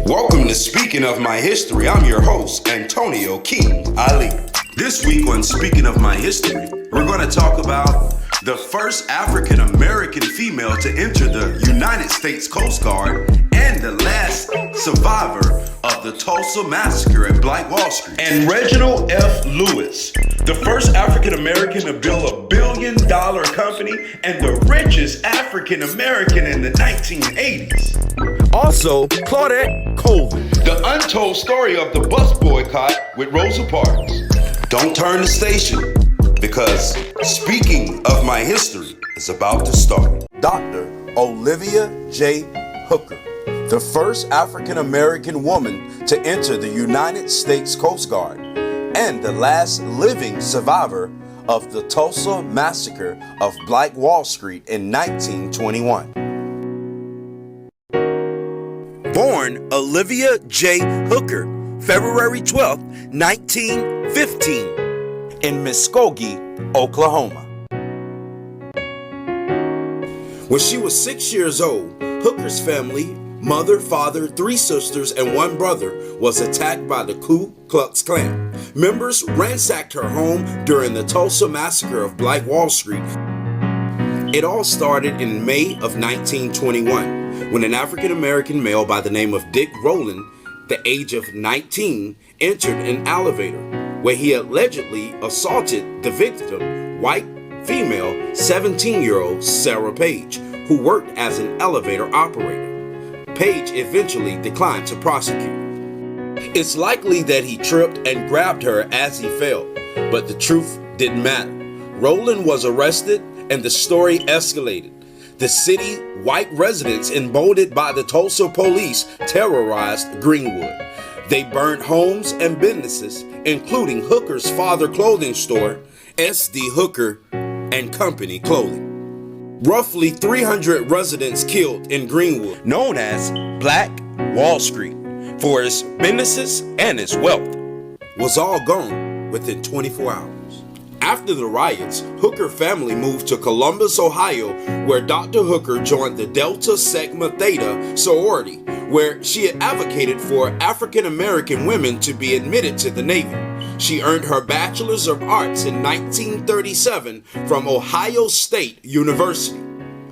Welcome to Speaking of My History. I'm your host, Antonio King Ali. This week on Speaking of My History, we're going to talk about the first African American female to enter the United States Coast Guard and the last survivor of the Tulsa Massacre at Black Wall Street. And Reginald F Lewis, the first African American to build $1 billion company and the richest African American in the 1980s. Also, Claudette Colvin. The untold story of the bus boycott with Rosa Parks. Don't turn the station, because Speaking of My History is about to start. Dr. Olivia J. Hooker, the first African American woman to enter the United States Coast Guard and the last living survivor of the Tulsa Massacre of Black Wall Street in 1921. Born Olivia J. Hooker, February 12, 1915, in Muskogee, Oklahoma. When she was 6 years old, Hooker's family, mother, father, 3 sisters, and 1 brother, was attacked by the Ku Klux Klan. Members ransacked her home during the Tulsa Massacre of Black Wall Street. It all started in May of 1921, when an African American male by the name of Dick Rowland, the age of 19, entered an elevator where he allegedly assaulted the victim, white female 17-year-old Sarah Page, who worked as an elevator operator. Page eventually declined to prosecute. It's likely that he tripped and grabbed her as he fell, but the truth didn't matter. Rowland was arrested and the story escalated. The city white residents, emboldened by the Tulsa police, terrorized Greenwood. They burned homes and businesses, including Hooker's father clothing store, S.D. Hooker and Company Clothing. Roughly 300 residents killed in Greenwood, known as Black Wall Street, for its businesses and its wealth, was all gone within 24 hours. After the riots, Hooker family moved to Columbus, Ohio, where Dr. Hooker joined the Delta Sigma Theta sorority, where she had advocated for African American women to be admitted to the Navy. She earned her Bachelor's of Arts in 1937 from Ohio State University.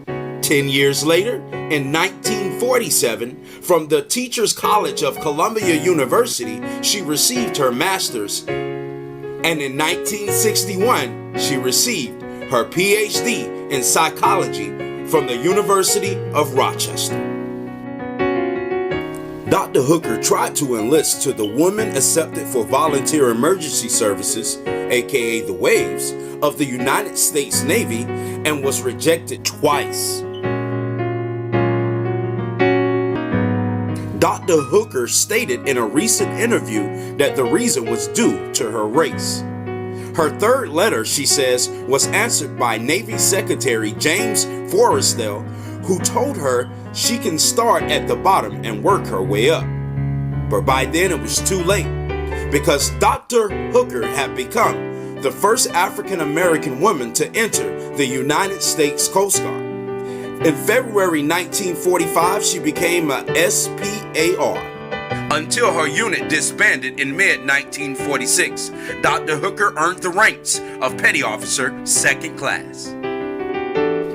10 years later, in 1947, from the Teachers College of Columbia University, she received her master's, and in 1961, she received her PhD in psychology from the University of Rochester. Dr. Hooker tried to enlist to the Women Accepted for Volunteer Emergency Services, aka the WAVES, of the United States Navy and was rejected twice. Dr. Hooker stated in a recent interview that the reason was due to her race. Her third letter, she says, was answered by Navy Secretary James Forrestal, who told her she can start at the bottom and work her way up. But by then it was too late, because Dr. Hooker had become the first African American woman to enter the United States Coast Guard. In February 1945, she became a SPAR. Until her unit disbanded in mid-1946, Dr. Hooker earned the ranks of Petty Officer 2nd Class.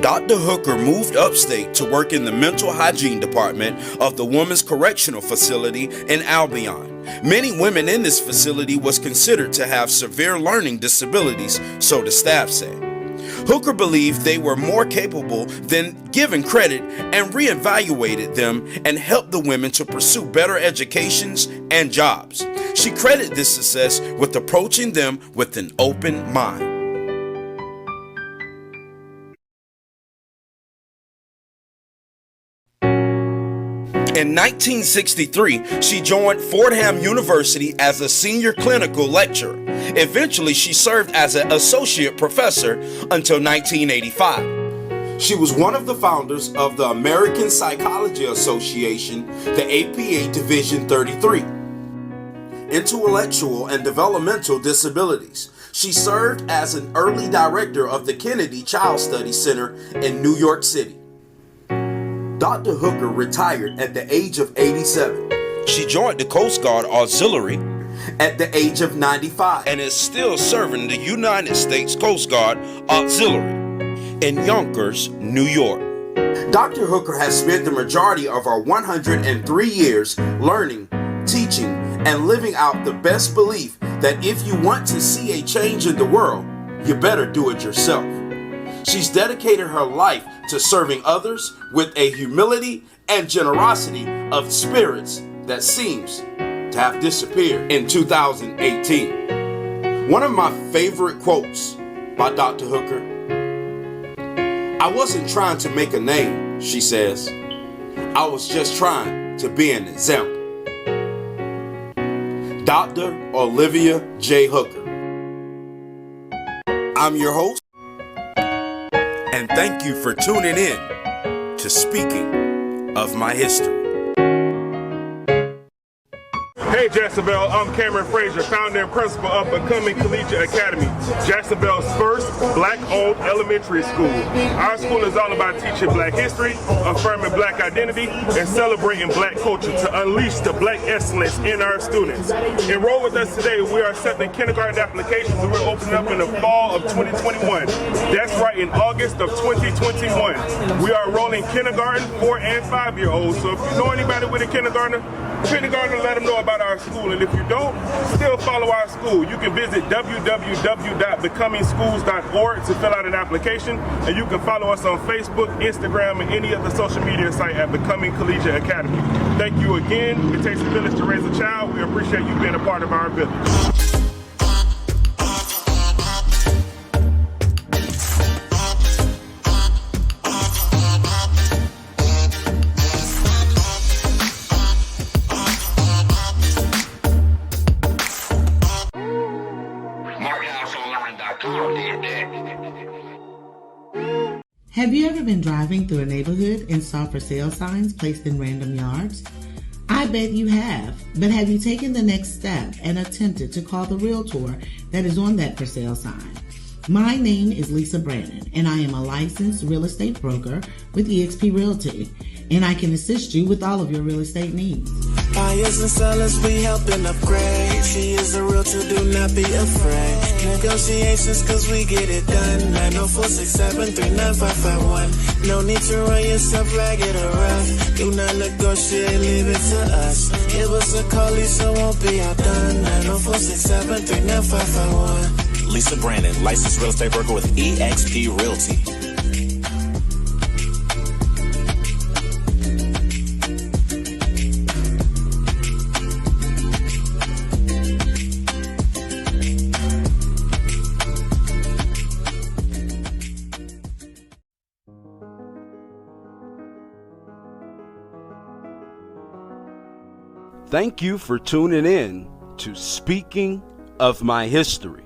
Dr. Hooker moved upstate to work in the mental hygiene department of the Women's Correctional Facility in Albion. Many women in this facility was considered to have severe learning disabilities, so the staff said. Hooker believed they were more capable than given credit and reevaluated them and helped the women to pursue better educations and jobs. She credited this success with approaching them with an open mind. In 1963, she joined Fordham University as a senior clinical lecturer. Eventually, she served as an associate professor until 1985. She was one of the founders of the American Psychology Association, the APA Division 33. Intellectual and developmental disabilities. She served as an early director of the Kennedy Child Study Center in New York City. Dr. Hooker retired at the age of 87 She joined the Coast Guard Auxiliary at the age of 95 and is still serving the United States Coast Guard Auxiliary in Yonkers, New York. Dr. Hooker has spent the majority of her 103 years learning, teaching, and living out the best belief that if you want to see a change in the world, you better do it yourself. She's dedicated her life to serving others with a humility and generosity of spirits that seems to have disappeared in 2018. One of my favorite quotes by Dr. Hooker: "I wasn't trying to make a name," she says. "I was just trying to be an example." Dr. Olivia J. Hooker. I'm your host, and thank you for tuning in to Speaking of My History. Hey Jacksonville, I'm Cameron Frazier, founder and principal of Becoming Collegiate Academy, Jacksonville's first Black-owned elementary school. Our school is all about teaching Black history, affirming Black identity, and celebrating Black culture to unleash the Black excellence in our students. Enroll with us today. We are accepting kindergarten applications and we're opening up in the fall of 2021. That's right, in August of 2021. We are enrolling kindergarten, 4 and 5-year-olds. So if you know anybody with a kindergartner, let them know about our school. And if you don't, still follow our school. You can visit www.becomingschools.org to fill out an application, and you can follow us on Facebook, Instagram, and any other social media site at Becoming Collegiate Academy. Thank you again. It takes a village to raise a child. We appreciate you being a part of our village. Have you ever been driving through a neighborhood and saw for sale signs placed in random yards? I bet you have, but have you taken the next step and attempted to call the realtor that is on that for sale sign? My name is Lisa Brannon, and I am a licensed real estate broker with eXp Realty, and I can assist you with all of your real estate needs. Buyers and sellers, we helping upgrade. She is a realtor, do not be afraid. Negotiations, cause we get it done. 904-673-9551. No need to run yourself ragged or rough. Do not negotiate, leave it to us. Give us a call, Lisa won't be outdone. 904-673-9551. Lisa Brandon, licensed real estate broker with eXp Realty. Thank you for tuning in to Speaking of My History.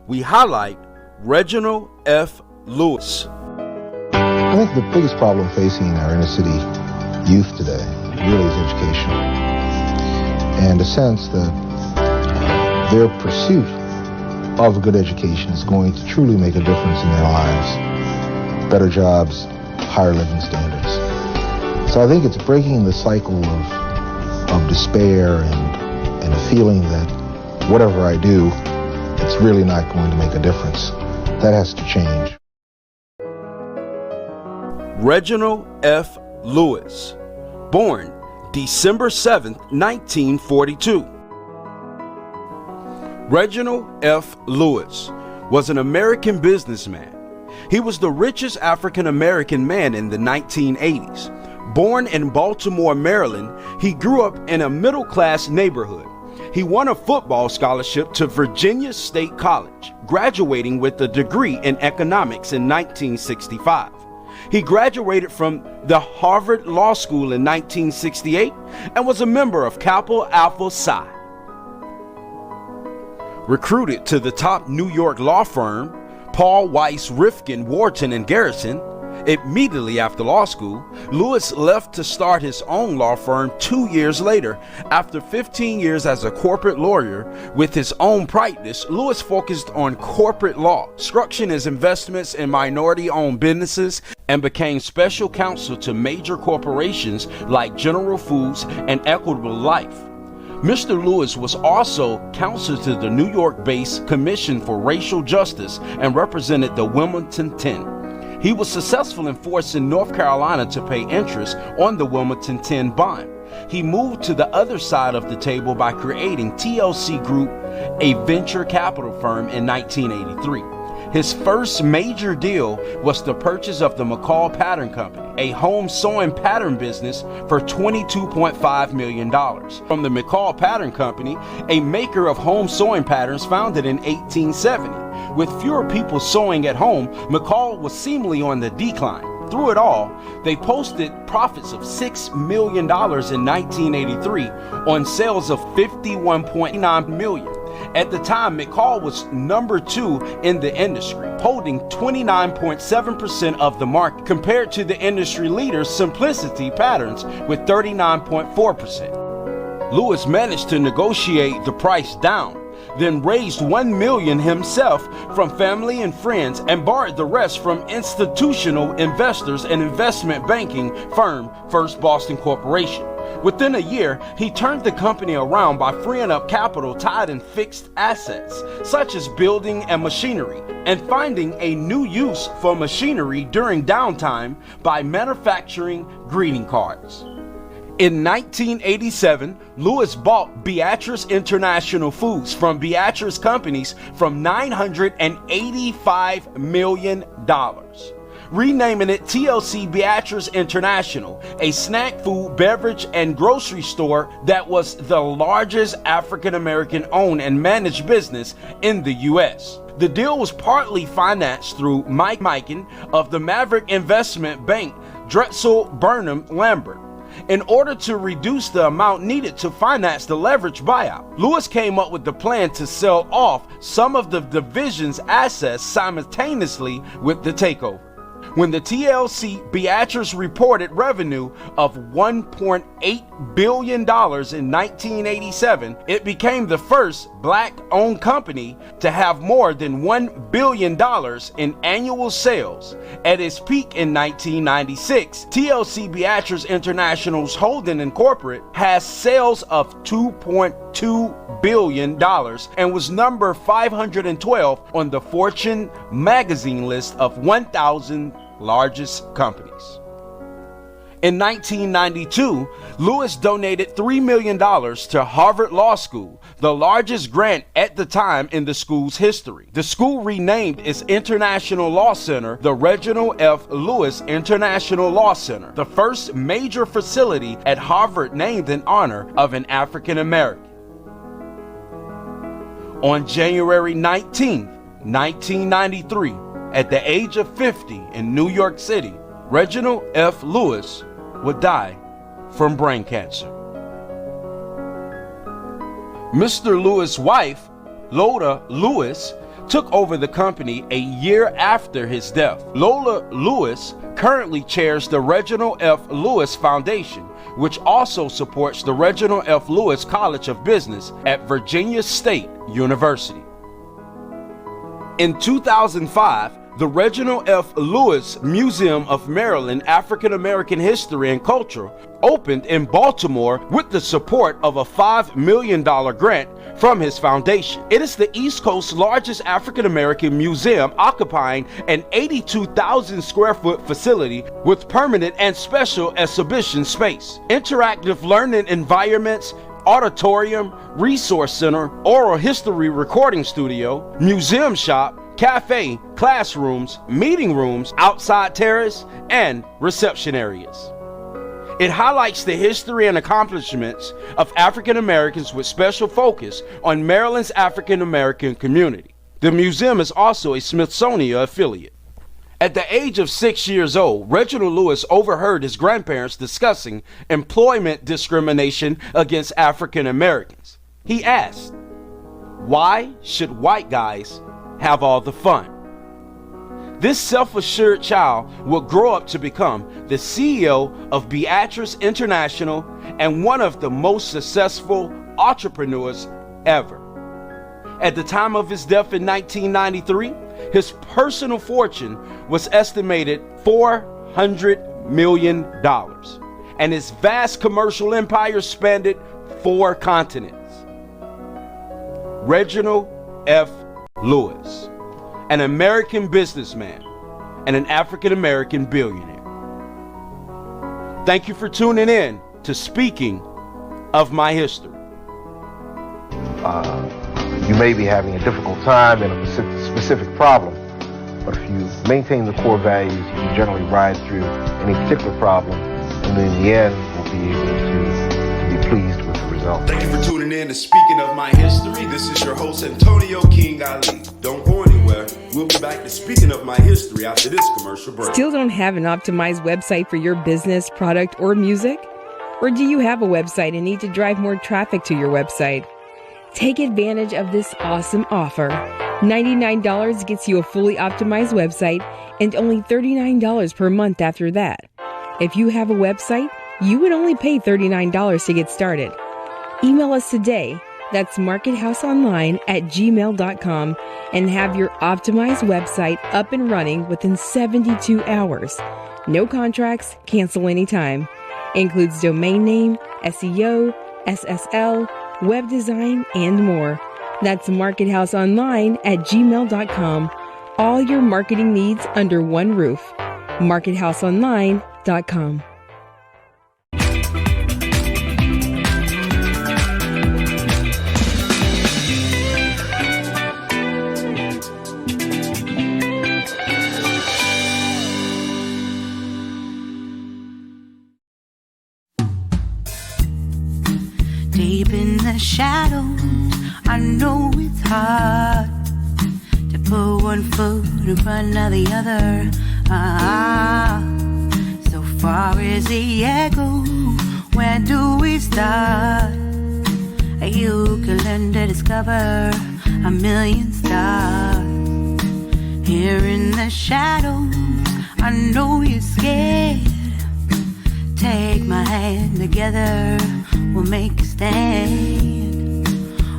We highlight Reginald F Lewis. I think the biggest problem facing our inner city youth today really is education, and a sense that their pursuit of a good education is going to truly make a difference in their lives. Better jobs, higher living standards. So I think it's breaking the cycle of despair and a feeling that whatever I do, it's really not going to make a difference. That has to change. Reginald F Lewis, born December 7th, 1942. Reginald F Lewis was an American businessman. He was the richest African American man in the 1980s. Born in Baltimore, Maryland, he grew up in a middle-class neighborhood. He won a football scholarship to Virginia State College, graduating with a degree in economics in 1965. He graduated from the Harvard Law School in 1968 and was a member of Kappa Alpha Psi. Recruited to the top New York law firm, Paul Weiss Rifkin, Wharton and Garrison, Immediately after law school, Lewis left to start his own law firm 2 years later. After 15 years as a corporate lawyer with his own practice, Lewis focused on corporate law, structuring his investments in minority-owned businesses, and became special counsel to major corporations like General Foods and Equitable Life. Mr. Lewis was also counsel to the New York-based Commission for Racial Justice and represented the Wilmington 10. He was successful in forcing North Carolina to pay interest on the Wilmington 10 bond. He moved to the other side of the table by creating TLC Group, a venture capital firm, in 1983. His first major deal was the purchase of the McCall Pattern Company, a home sewing pattern business, for $22.5 million. From the McCall Pattern Company, a maker of home sewing patterns founded in 1870. With fewer people sewing at home, McCall was seemingly on the decline. Through it all, they posted profits of $6 million in 1983 on sales of $51.9 million. At the time, McCall was number 2 in the industry, holding 29.7% of the market, compared to the industry leader Simplicity Patterns with 39.4%. Lewis managed to negotiate the price down, then raised $1 million himself from family and friends and borrowed the rest from institutional investors and investment banking firm First Boston Corporation. Within a year, he turned the company around by freeing up capital tied in fixed assets, such as building and machinery, and finding a new use for machinery during downtime by manufacturing greeting cards. In 1987, Lewis bought Beatrice International Foods from Beatrice Companies from $985 million, renaming it TLC Beatrice International, a snack food, beverage, and grocery store that was the largest African-American owned and managed business in the U.S. The deal was partly financed through Mike Mikan of the Maverick Investment Bank, Drexel Burnham Lambert. In order to reduce the amount needed to finance the leverage buyout, Lewis came up with the plan to sell off some of the division's assets simultaneously with the takeover. When the TLC Beatrice reported revenue of $1.8 billion in 1987, it became the first black-owned company to have more than $1 billion in annual sales. At its peak in 1996, TLC Beatrice International's holding incorporated has sales of $2.2 billion and was number 512 on the Fortune magazine list of 1,000 largest companies. In 1992, Lewis donated $3 million to Harvard Law School, the largest grant at the time in the school's history. The school renamed its International Law Center the Reginald F Lewis International Law Center, the first major facility at Harvard named in honor of an African American. On January 19, 1993, at the age of 50 in New York City, Reginald F Lewis would die from brain cancer. Mr. Lewis' wife, Lola Lewis, took over the company a year after his death. Lola Lewis currently chairs the Reginald F Lewis Foundation, which also supports the Reginald F Lewis College of Business at Virginia State University. In 2005, the Reginald F Lewis Museum of Maryland African American History and Culture opened in Baltimore with the support of a $5 million grant from his foundation. It is the East Coast's largest African American museum, occupying an 82,000 square foot facility with permanent and special exhibition space, interactive learning environments, auditorium, resource center, oral history recording studio, museum shop, cafe, classrooms, meeting rooms, outside terrace, and reception areas. It highlights the history and accomplishments of African Americans with special focus on Maryland's African American community. The museum is also a Smithsonian affiliate. At the age of 6 years old, Reginald Lewis overheard his grandparents discussing employment discrimination against African Americans. He asked, "Why should white guys have all the fun?" This self-assured child will grow up to become the CEO of Beatrice International and one of the most successful entrepreneurs ever. At the time of his death in 1993, his personal fortune was estimated $400 million, and his vast commercial empire spanned 4 continents. Reginald F Lewis, an American businessman and an African-American billionaire. Thank you for tuning in to Speaking of My History. You may be having a difficult time in a specific problem, but if you maintain the core values, you can generally ride through any particular problem, and then in the end, we'll be able to be pleased with the result. Thank you for tuning in to Speaking of My History. This is your host, Antonio King Ali. Don't go anywhere. We'll be back to Speaking of My History after this commercial break. Still don't have an optimized website for your business, product, or music? Or do you have a website and need to drive more traffic to your website? Take advantage of this awesome offer. $99 gets you a fully optimized website and only $39 per month after that. If you have a website, you would only pay $39 to get started. Email us today. That's marketHouseOnline@gmail.com and have your optimized website up and running within 72 hours. No contracts, cancel anytime. Includes domain name, SEO, SSL, web design, and more. That's markethouseonline@gmail.com. All your marketing needs under one roof. markethouseonline.com. Deep in the shadows, I know it's hard to put one foot in front of the other. So far as the echo, where do we start? You can learn to discover a million stars. Here in the shadows, I know you're scared. Take my hand, together we'll make a stand.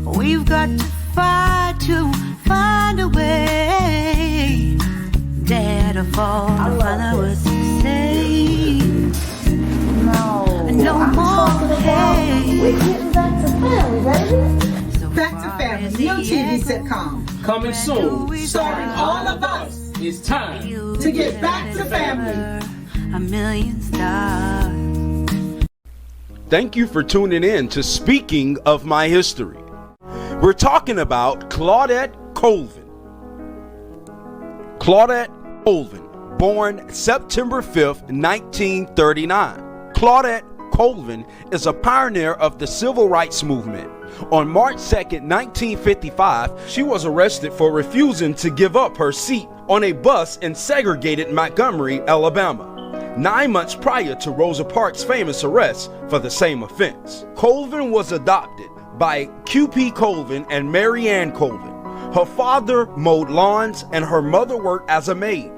We've got to fight to find a way. Dare to fall, follow us to say. No more hate. We're getting back to family, baby. So Back to Family, new TV sitcom. Coming soon. Starring all of us. It's time to get back to family. A million stars. Thank you for tuning in to Speaking of My History. We're talking about Claudette Colvin. Claudette Colvin, born September 5th, 1939. Claudette Colvin is a pioneer of the civil rights movement. On March 2nd, 1955, she was arrested for refusing to give up her seat on a bus in segregated Montgomery, Alabama, 9 months prior to Rosa Parks' famous arrest for the same offense. Colvin was adopted by Q.P. Colvin and Mary Ann Colvin. Her father mowed lawns and her mother worked as a maid.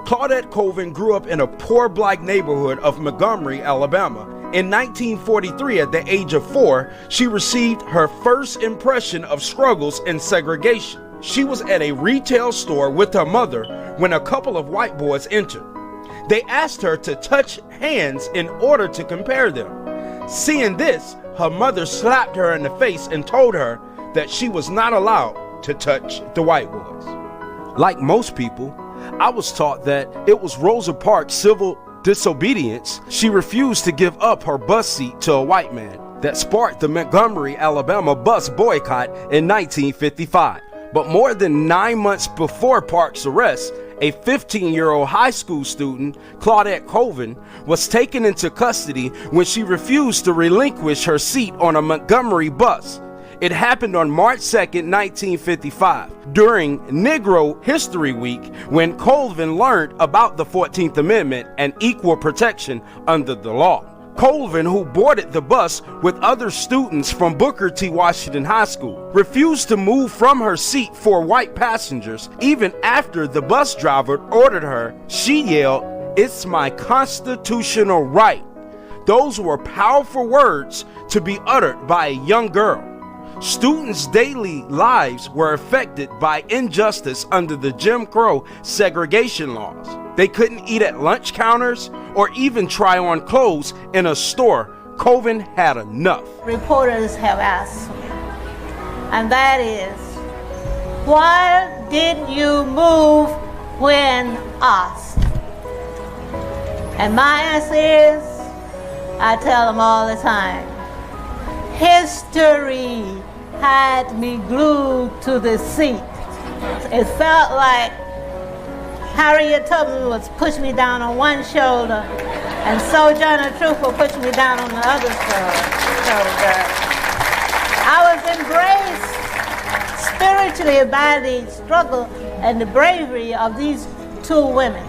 Claudette Colvin grew up in a poor black neighborhood of Montgomery, Alabama. In 1943, at the age of 4, she received her first impression of struggles in segregation. She was at a retail store with her mother when a couple of white boys entered. They asked her to touch hands in order to compare them. Seeing this, her mother slapped her in the face and told her that she was not allowed to touch the white boys. Like most people, I was taught that it was Rosa Parks' civil disobedience. She refused to give up her bus seat to a white man that sparked the Montgomery, Alabama bus boycott in 1955. But more than 9 months before Parks' arrest, a 15-year-old high school student, Claudette Colvin, was taken into custody when she refused to relinquish her seat on a Montgomery bus. It happened on March 2nd, 1955, during Negro History Week, when Colvin learned about the 14th Amendment and equal protection under the law. Colvin, who boarded the bus with other students from Booker T. Washington High School, refused to move from her seat for white passengers even after the bus driver ordered her. She yelled, "It's my constitutional right." Those were powerful words to be uttered by a young girl. Students' daily lives were affected by injustice under the Jim Crow segregation laws. They couldn't eat at lunch counters or even try on clothes in a store. Colvin had enough. Reporters have asked me, and that is, why didn't you move when asked? And my answer is, I tell them all the time, history had me glued to the seat. It felt like Harriet Tubman was pushing me down on one shoulder, and Sojourner Truth was pushing me down on the other shoulder. I was embraced spiritually by the struggle and the bravery of these two women.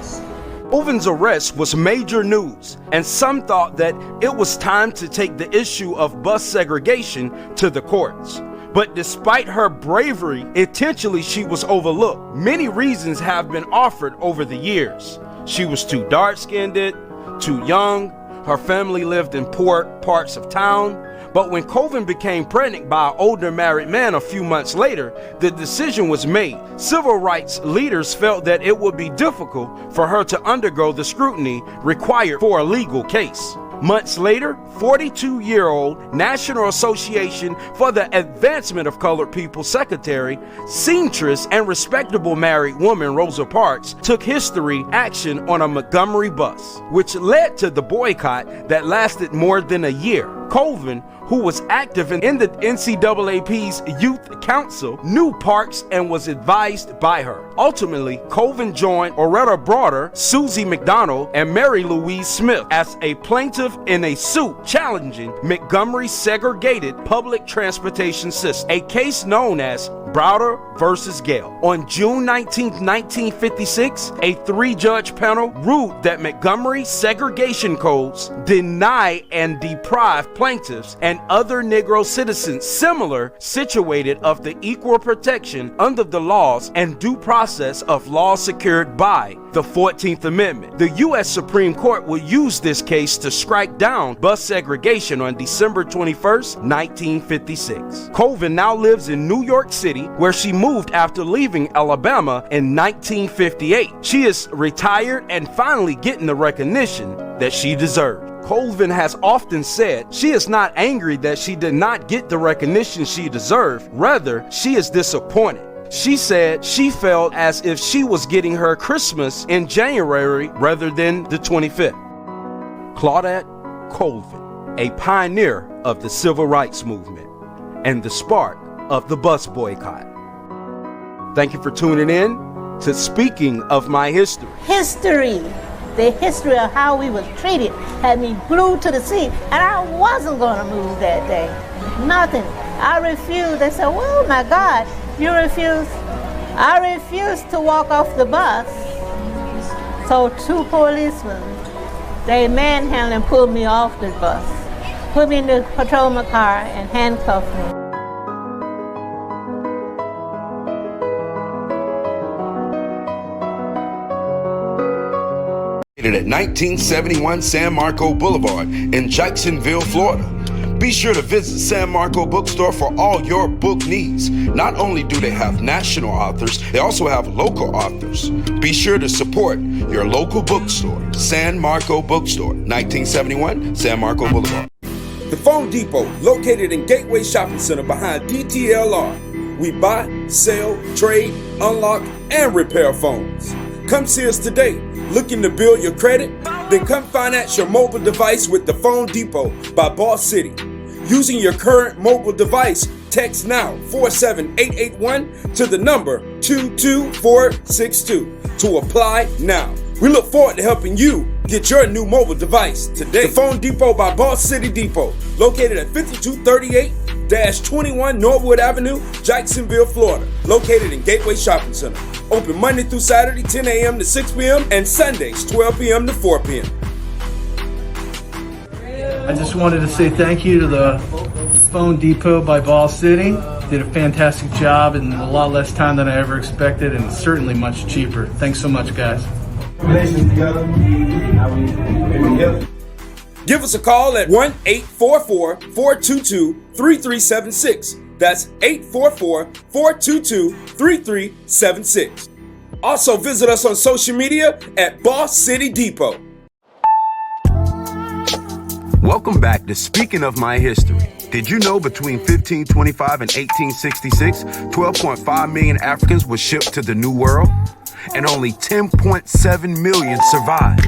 Colvin's arrest was major news, and some thought that it was time to take the issue of bus segregation to the courts. But despite her bravery, intentionally she was overlooked. Many reasons have been offered over the years. She was too dark-skinned, too young, her family lived in poor parts of town. But when Colvin became pregnant by an older married man a few months later, the decision was made. Civil rights leaders felt that it would be difficult for her to undergo the scrutiny required for a legal case. Months later, 42-year-old National Association for the Advancement of Colored People secretary, seamstress, and respectable married woman Rosa Parks took history action on a Montgomery bus, which led to the boycott that lasted more than a year. Colvin, who was active in the NCAAP's Youth Council, knew Parks and was advised by her. Ultimately, Colvin joined Oretta Broder, Susie McDonald, and Mary Louise Smith as a plaintiff in a suit challenging Montgomery's segregated public transportation system, a case known as Browder versus Gale. On June 19, 1956, a 3-judge panel ruled that Montgomery segregation codes deny and deprive plaintiffs and other Negro citizens similar situated of the equal protection under the laws and due process of law secured by the 14th Amendment. The U.S. Supreme Court will use this case to strike down bus segregation on December 21st, 1956. Colvin now lives in New York City, where she moved after leaving Alabama in 1958. She is retired and finally getting the recognition that she deserved. Colvin has often said she is not angry that she did not get the recognition she deserved. Rather, she is disappointed. She said she felt as if she was getting her Christmas in January rather than the 25th. Claudette Colvin, a pioneer of the civil rights movement and the spark of the bus boycott. Thank you for tuning in to Speaking of My History. The history of how we was treated had me glued to the seat, and I wasn't going to move that day. Nothing. I refused. They said, "Oh my God, you refused?" I refused to walk off the bus. So 2 policemen, they manhandled and pulled me off the bus, put me in the patrolman car and handcuffed me. At 1971 San Marco Boulevard in Jacksonville, Florida. Be sure to visit San Marco Bookstore for all your book needs. Not only do they have national authors, they also have local authors. Be sure to support your local bookstore, San Marco Bookstore, 1971 San Marco Boulevard. The Phone Depot, located in Gateway Shopping Center behind DTLR. We buy, sell, trade, unlock, and repair phones. Come see us today. Looking to build your credit? Then come finance your mobile device with the Phone Depot by Boss City. Using your current mobile device, text now 47881 to the number 22462 to apply now. We look forward to helping you get your new mobile device today. The Phone Depot by Boss City Depot, located at 5238-21 Norwood Avenue, Jacksonville, Florida. Located in Gateway Shopping Center. Open Monday through Saturday, 10 a.m. to 6 p.m. and Sundays, 12 p.m. to 4 p.m. I just wanted to say thank you to the Phone Depot by Ball City. Did a fantastic job in a lot less time than I ever expected, and certainly much cheaper. Thanks so much, guys. Give us a call at 1-844-422-3376. That's 844-422-3376. Also visit us on social media at Boss City Depot. Welcome back to Speaking of My History. Did you know between 1525 and 1866, 12.5 million Africans were shipped to the New World? And only 10.7 million survived.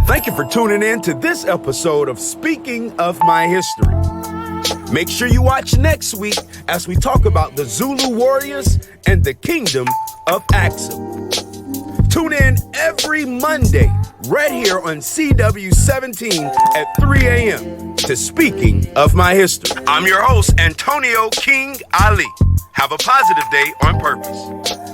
Thank you for tuning in to this episode of Speaking of My History. Make sure you watch next week as we talk about the Zulu warriors and the kingdom of Axum. Tune in every Monday right here on CW17 at 3 a.m. to Speaking of My History. I'm your host, Antonio King Ali. Have a positive day on purpose.